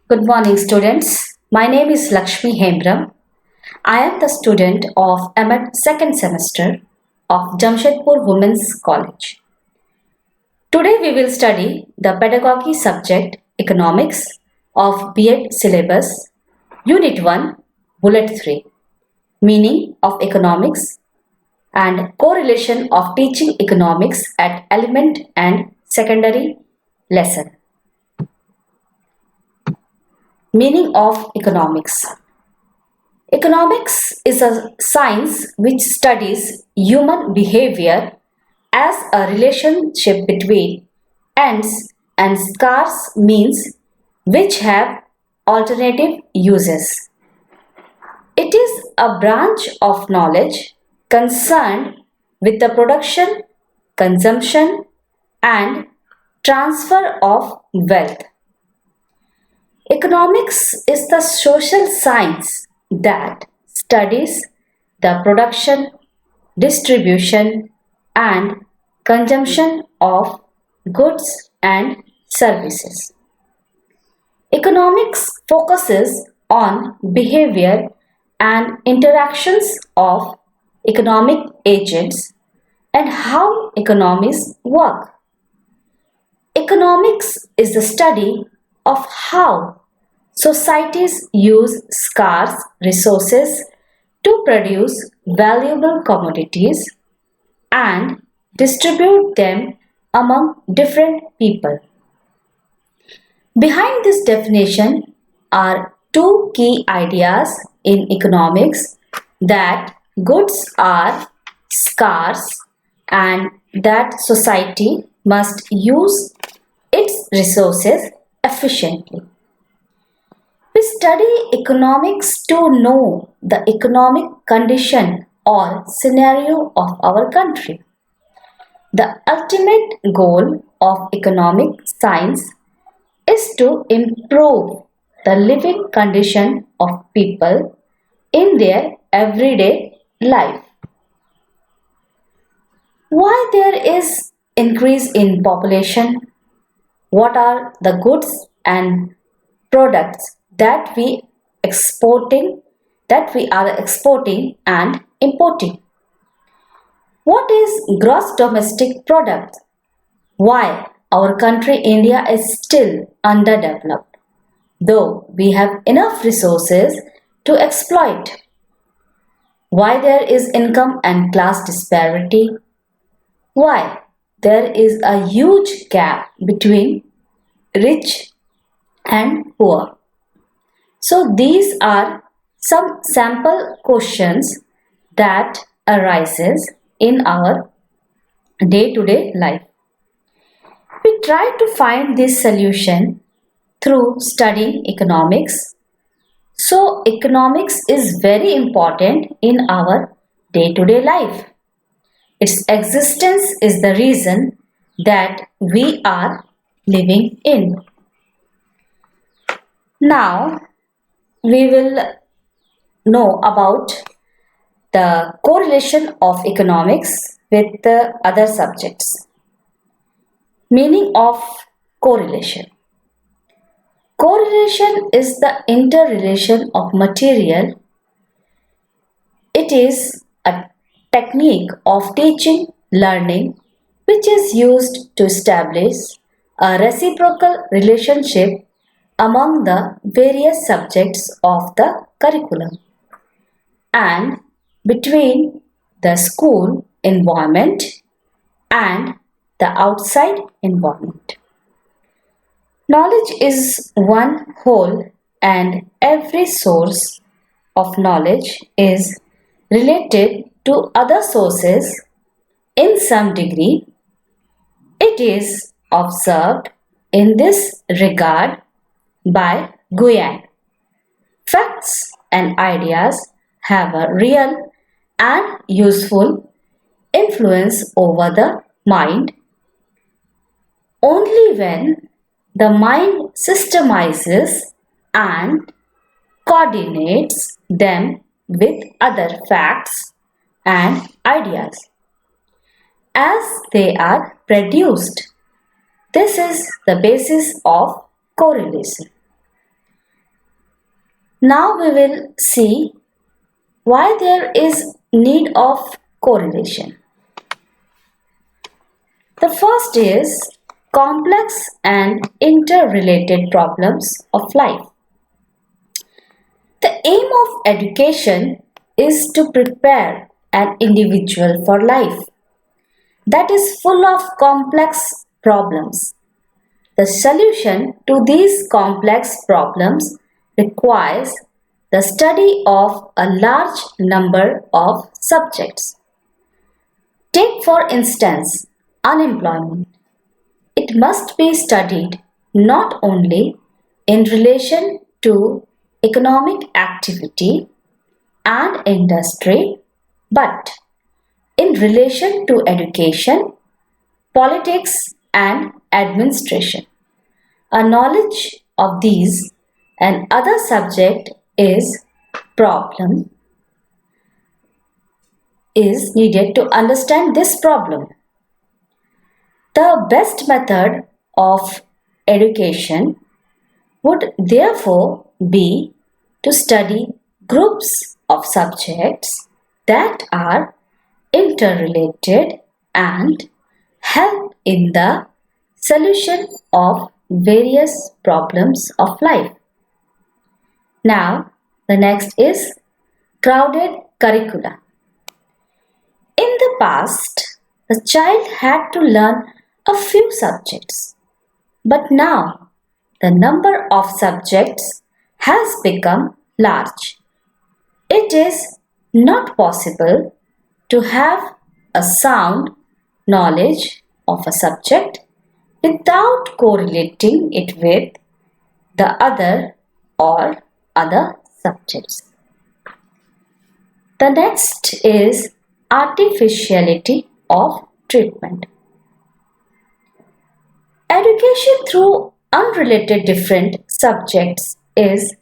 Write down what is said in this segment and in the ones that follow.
Good morning, students. My name is Lakshmi Hembram. I am the student of M.Ed second semester of Jamshedpur Women's College. Today we will study the pedagogy subject Economics of B.Ed syllabus, Unit 1, Bullet 3, Meaning of Economics and Correlation of Teaching Economics at Element and Secondary Lesson. Meaning of Economics. Economics is a science which studies human behavior as a relationship between ends and scarce means which have alternative uses. It is a branch of knowledge concerned with the production, consumption, and transfer of wealth. Economics is the social science that studies the production, distribution, and consumption of goods and services. Economics focuses on behavior and interactions of economic agents and how economies work. Economics is the study of how societies use scarce resources to produce valuable commodities and distribute them among different people. Behind this definition are two key ideas in economics that goods are scarce and that society must use its resources efficiently. We study economics to know the economic condition or scenario of our country. The ultimate goal of economic science is to improve the living condition of people in their everyday life. Why there is increase in population? What are the goods and products that we are exporting and importing? What is gross domestic product? Why our country India is still underdeveloped, though we have enough resources to exploit? Why there is income and class disparity? Why there is a huge gap between rich and poor? So these are some sample questions that arises in our day-to-day life. We try to find this solution through studying economics. So economics is very important in our day-to-day life. Its existence is the reason that we are living in. Now we will know about the correlation of economics with the other subjects. Meaning of correlation. Correlation is the interrelation of material. It is a technique of teaching learning which is used to establish a reciprocal relationship among the various subjects of the curriculum and between the school environment and the outside environment. Knowledge is one whole and every source of knowledge is related to other sources in some degree. It is observed in this regard by Guyan. Facts and ideas have a real and useful influence over the mind only when the mind systemizes and coordinates them with other facts and ideas as they are produced. This is the basis of correlation. Now we will see why there is need of correlation. The first is complex and interrelated problems of life. The aim of education is to prepare an individual for life that is full of complex problems. The solution to these complex problems requires the study of a large number of subjects. Take for instance unemployment. It must be studied not only in relation to economic activity and industry, but in relation to education, politics, and administration. A knowledge of these and other subject problem is needed to understand this problem. The best method of education would therefore be to study groups of subjects that are interrelated and help in the solution of various problems of life. Now, the next is crowded curricula. In the past, the child had to learn a few subjects, but now the number of subjects has become large. It is not possible to have a sound knowledge of a subject without correlating it with the other or other subjects. The next is artificiality of treatment. Education through unrelated different subjects is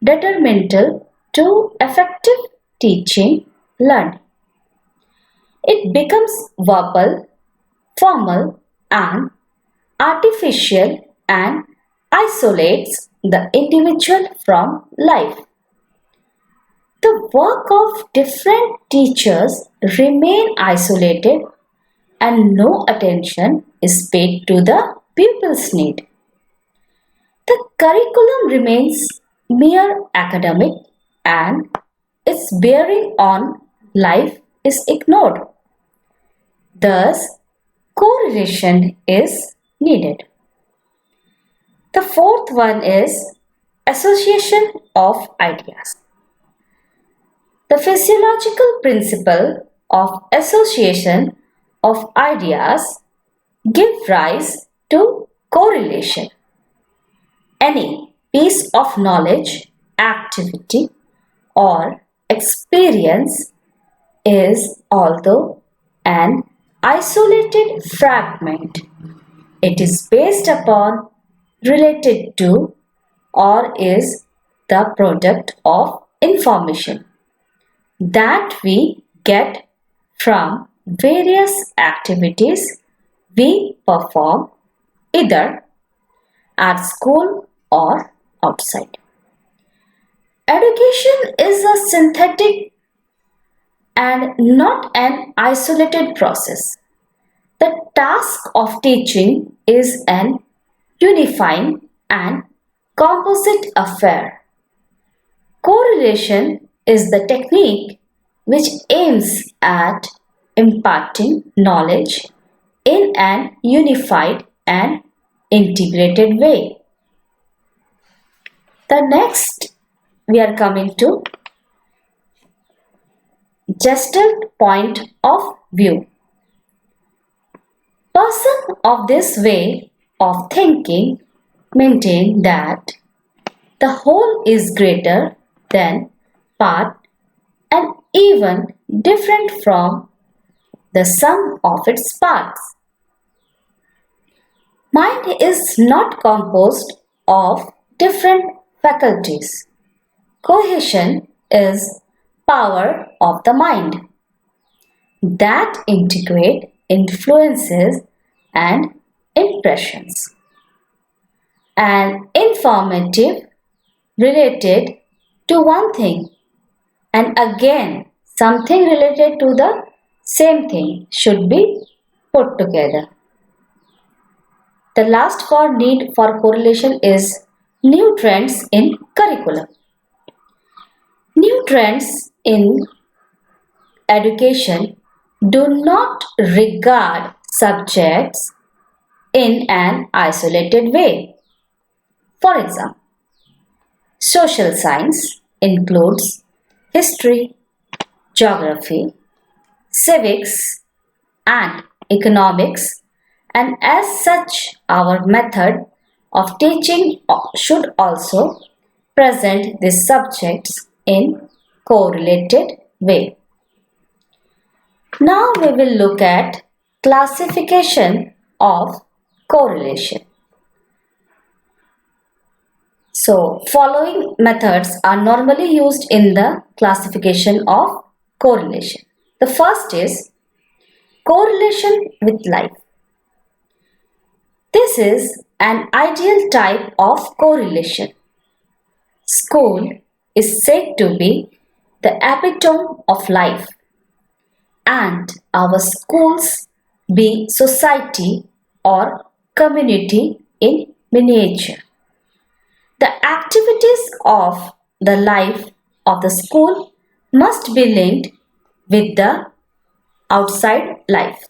detrimental to effective teaching learning. It becomes verbal, formal, and artificial and isolates the individual from life. The work of different teachers remain isolated and no attention is paid to the pupil's need. The curriculum remains mere academic and its bearing on life is ignored. Thus, correlation is needed. The fourth one is association of ideas. The physiological principle of association of ideas give rise to correlation. Any piece of knowledge, activity, or experience is although an isolated fragment. It is based upon, related to, or is the product of information that we get from various activities we perform either at school or outside. Education is a synthetic and not an isolated process. The task of teaching is an unifying and composite affair. Correlation is the technique which aims at imparting knowledge in an unified and integrated way. The next we are coming to Gestalt point of view. Person of this way of thinking maintain that the whole is greater than part and even different from the sum of its parts. Mind is not composed of different faculties. Cohesion is power of the mind that integrate influences and impressions. And informative related to one thing and again something related to the same thing should be put together. The last for need for correlation is new trends in curriculum. New trends in education do not regard subjects in an isolated way. For example, social science includes history, geography, civics, and economics, and as such, our method of teaching should also present these subjects in correlated way. Now we will look at classification of correlation. So, following methods are normally used in the classification of correlation. The first is correlation with life. This is an ideal type of correlation. School is said to be the epitome of life, and our schools be society or community in miniature. The activities of the life of the school must be linked with the outside life.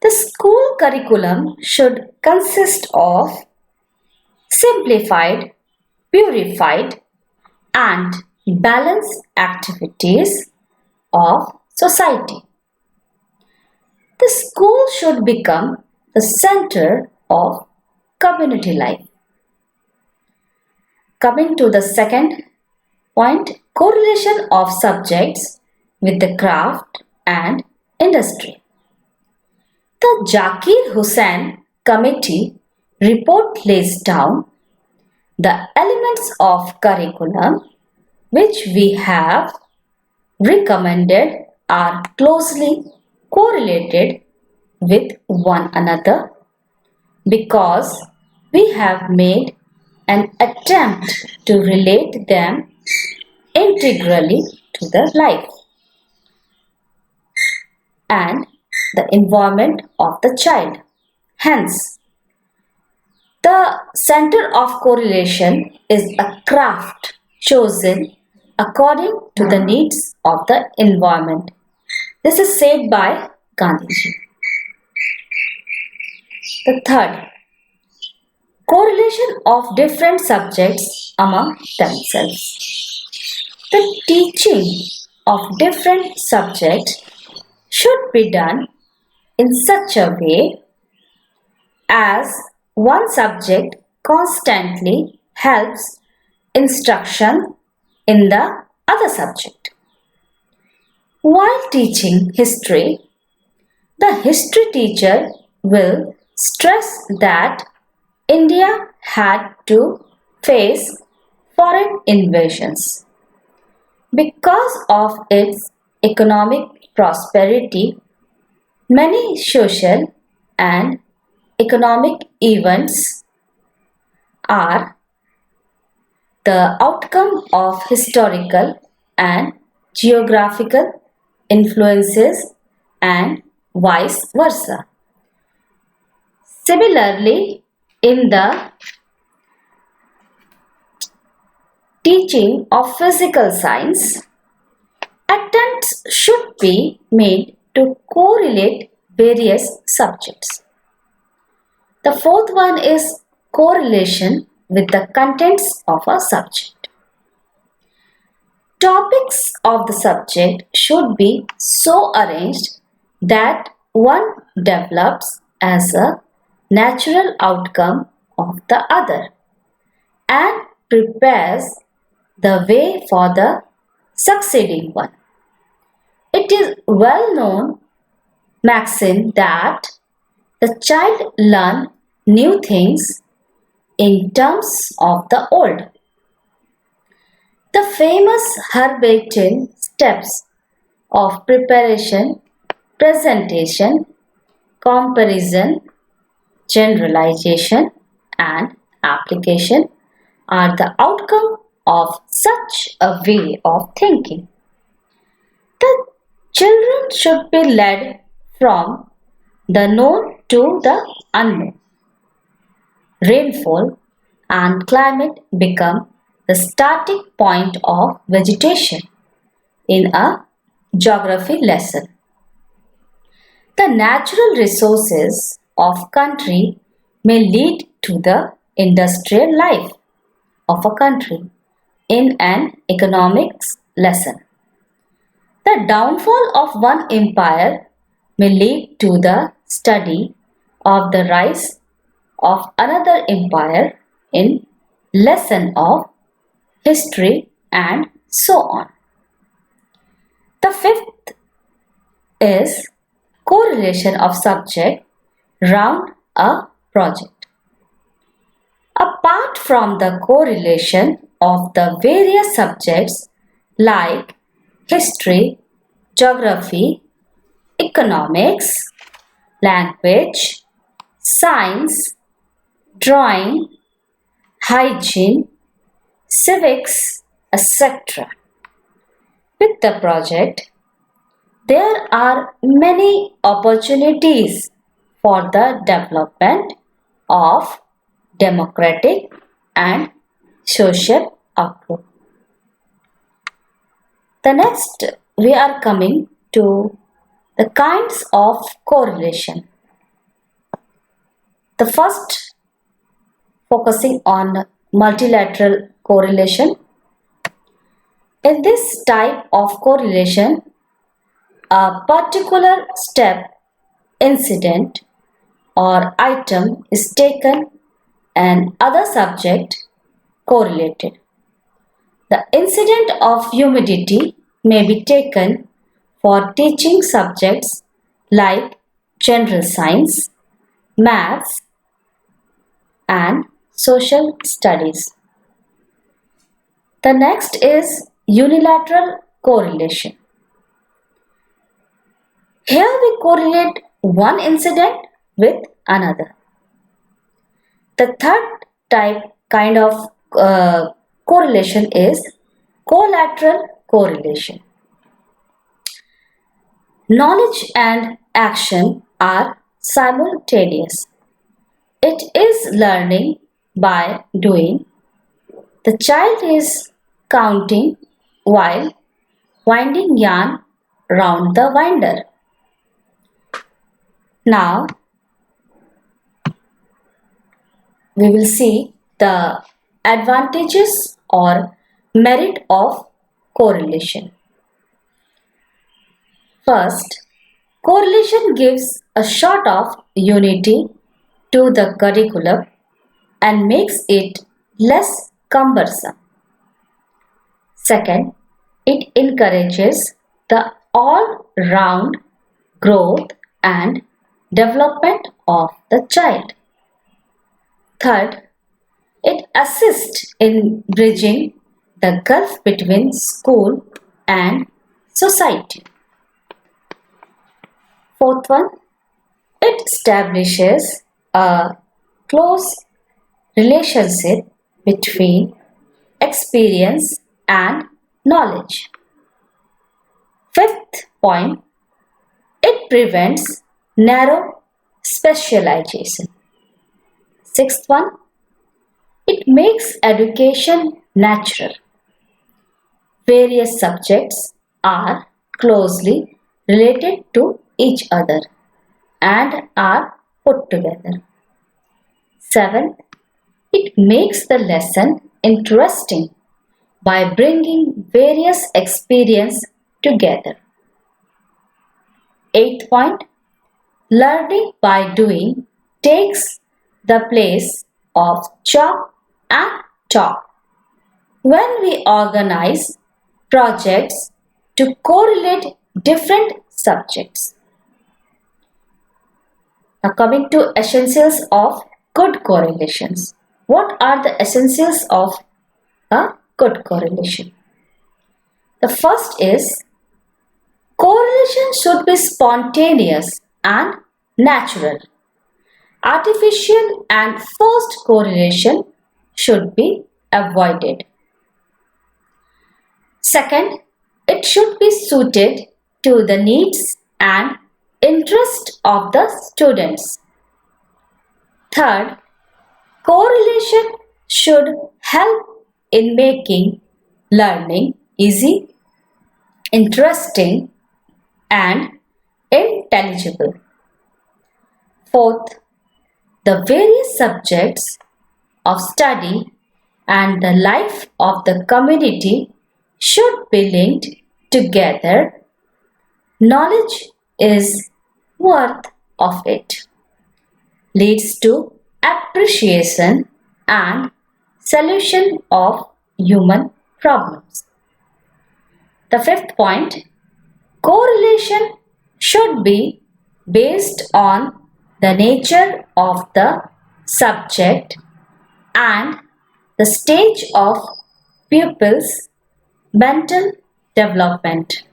The school curriculum should consist of simplified, purified, and balanced activities of society. The school should become the center of community life. Coming to the second point, correlation of subjects with the craft and industry. The Zakir Hussain Committee report lays down the elements of curriculum which we have recommended are closely correlated with one another because we have made an attempt to relate them integrally to the life and the environment of the child. Hence, the center of correlation is a craft chosen according to the needs of the environment. This is said by Gandhiji. The third, correlation of different subjects among themselves. The teaching of different subjects should be done in such a way as one subject constantly helps instruction in the other subject. While teaching history, the history teacher will stress that India had to face foreign invasions. Because of its economic prosperity, many social and economic events are the outcome of historical and geographical influences and vice versa. Similarly, in the teaching of physical science, attempts should be made to correlate various subjects. The fourth one is correlation with the contents of a subject. Topics of the subject should be so arranged that one develops as a natural outcome of the other and prepares the way for the succeeding one. It is well known maxim that the child learns new things in terms of the old. The famous Herbarian steps of preparation, presentation, comparison, generalization, and application are the outcome of such a way of thinking. The children should be led from the known to the unknown. Rainfall and climate become the starting point of vegetation in a geography lesson. The natural resources of country may lead to the industrial life of a country in an economics lesson. The downfall of one empire may lead to the study of the rise of another empire in lesson of history and so on. The fifth is correlation of subject round a project. Apart from the correlation of the various subjects like history, geography, economics, language, science, drawing, hygiene, civics, etc. With the project, there are many opportunities for the development of democratic and social outlook. The next, we are coming to the kinds of correlation. The first, focusing on multilateral correlation. In this type of correlation, a particular step, incident, or item is taken and other subject correlated. The incident of humidity may be taken for teaching subjects like general science, maths, and social studies. The next is unilateral correlation. Here we correlate one incident with another. The third kind of correlation is collateral correlation. Knowledge and action are simultaneous. It is learning by doing. The child is counting while winding yarn round the winder. Now, we will see the advantages or merit of correlation. First, correlation gives a sort of unity to the curriculum and makes it less cumbersome. Second, it encourages the all-round growth and development of the child. Third, it assists in bridging the gulf between school and society. Fourth one, it establishes a close relationship between experience and knowledge. Fifth point, it prevents narrow specialization. Sixth one, it makes education natural. Various subjects are closely related to each other and are put together. Seventh, it makes the lesson interesting by bringing various experience together. Eighth point, learning by doing takes the place of chalk and talk. When we organize projects to correlate different subjects. Now coming to essentials of good correlations. What are the essentials of a good correlation? The first is correlation should be spontaneous and natural. Artificial and forced correlation should be avoided. Second, it should be suited to the needs and interest of the students. Third, correlation should help in making learning easy, interesting, and intelligible. Fourth, the various subjects of study and the life of the community should be linked together. Knowledge is worth of it. Leads to appreciation and solution of human problems. The fifth point, correlation should be based on the nature of the subject and the stage of pupils' mental development.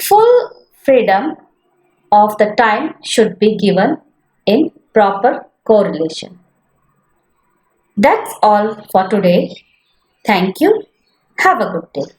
Full freedom of the time should be given in proper correlation. That's all for today. Thank you. Have a good day.